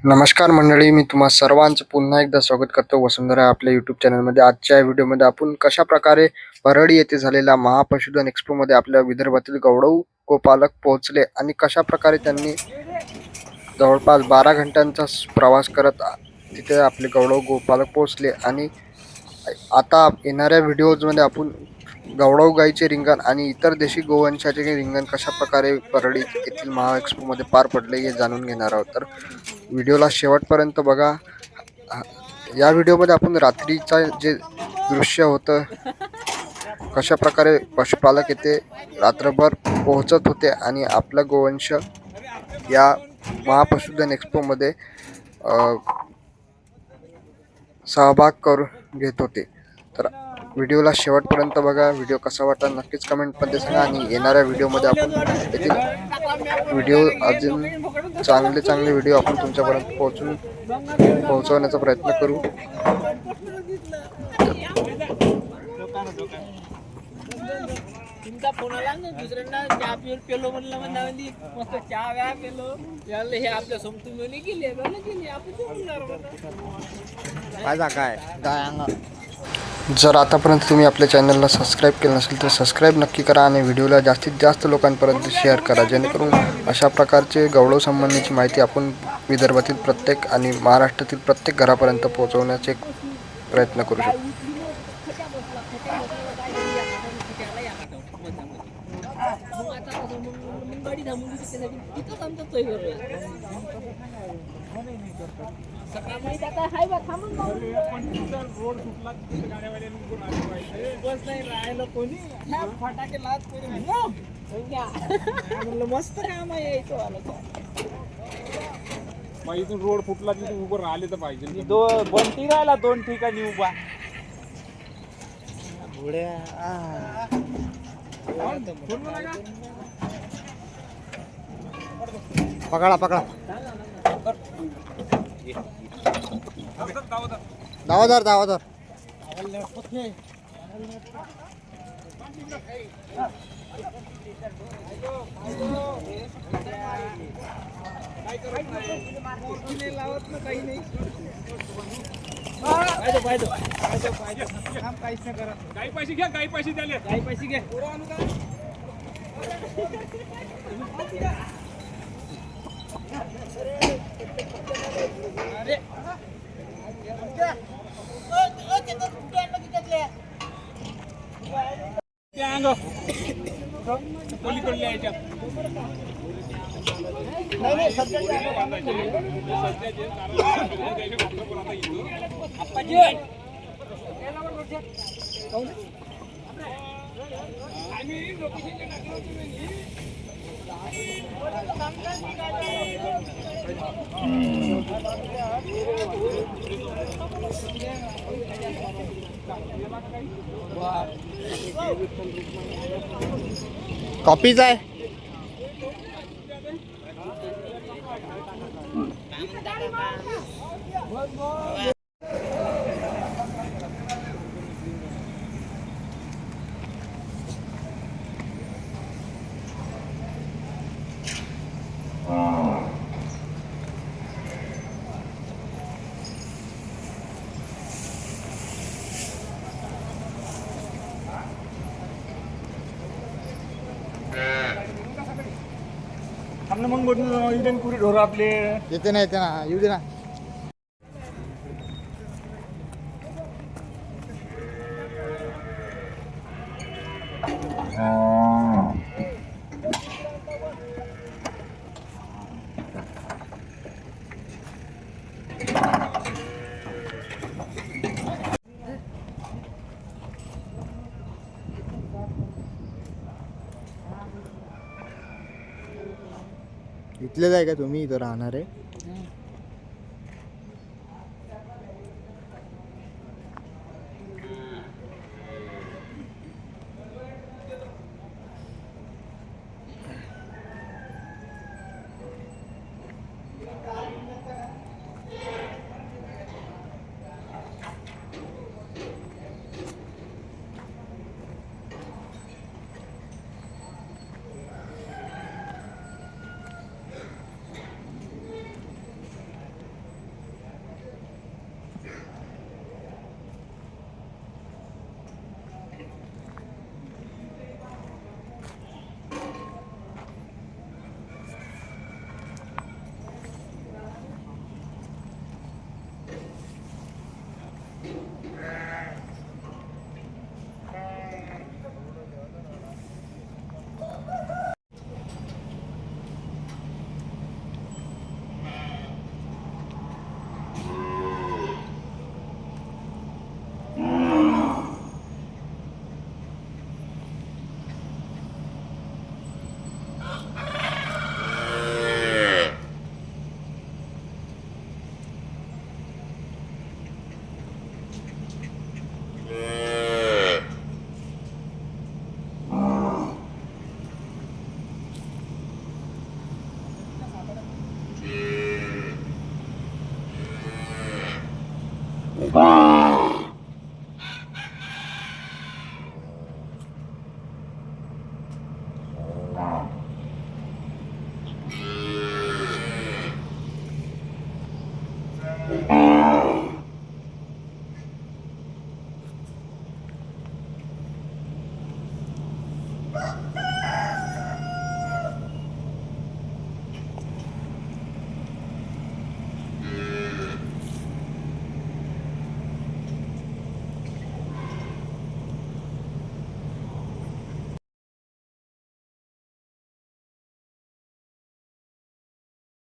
नमस्कार मंडळी, मी तुम्हा सर्वांचं पुन्हा एकदा स्वागत करतो वसुंधरा आपल्या यूट्यूब चॅनलमध्ये. आजच्या व्हिडिओमध्ये आपण कशा प्रकारे परळी येथे झालेल्या महापशुधन एक्स्पोमध्ये आपल्या विदर्भातील गौरव गोपालक पोहोचले आणि कशा प्रकारे त्यांनी जवळपास 12 घंट्यांचा प्रवास करत तिथे आपले गौरव गोपालक पोहोचले. आणि आता येणाऱ्या व्हिडिओजमध्ये आपण गवळाऊ गाईचे रिंगण आणि इतर देशी गोवंशाचे रिंगण कशा प्रकारे परळी येथील महा एक्स्पोमध्ये पार पडले हे जाणून घेणार आहोत. तर व्हिडिओला शेवटपर्यंत बघा. या व्हिडिओमध्ये आपण रात्रीचा जे दृश्य होतं, कशा प्रकारे पशुपालक येथे रात्रभर पोहोचत होते आणि आपला गोवंश या महापशुधन एक्स्पोमध्ये सहभाग करून घेत होते. तर व्हिडिओला शेवटपर्यंत बघा. व्हिडिओ कसा वाटला नक्कीच कमेंटमध्ये सांगा आणि येणाऱ्या व्हिडिओमध्ये आपण येथील व्हिडिओ अजून चांगले व्हिडिओ आपण तुमच्यापर्यंत पोहोचवण्याचा प्रयत्न करू. तुमचा फोन आला ना दुसऱ्यांना चहा पेलो म्हणलं मस्त चहा व्या पेलो याला हे आपल्या समतुल्य गेले काय जर आतापर्यंत तुम्ही आपल्या चॅनलला सबस्क्राईब केलं नसेल तर सबस्क्राईब नक्की करा आणि व्हिडिओला जास्तीत जास्त लोकांपर्यंत शेअर करा, जेणेकरून अशा प्रकारचे गौरव संबंधीची माहिती आपण विदर्भातील प्रत्येक आणि महाराष्ट्रातील प्रत्येक घरापर्यंत पोहोचवण्याचे प्रयत्न करू शकतो. सकाळी आता हाय बा थांबून रोड सुटला बस नाही राहिलं कोणी फटाके लात कोणी म्हणलं मस्त काम आहे यायचं मग इथून रोड फुटला तिथून उभं राहिले तर पाहिजे. बंटी राहिला 2 ठिकाणी उभा. पकडा दावदार लावत ना काही नाही. काही पैसे घ्या, काही पैसे द्याले, काही पैसे घे. अरे पलीकडले यायच्या कॉपीज आहे. मग इडेन कुरी ढोर आपले येते ना येऊ दे ना. इथलेच आहे का तुम्ही इथं राहणार आहे?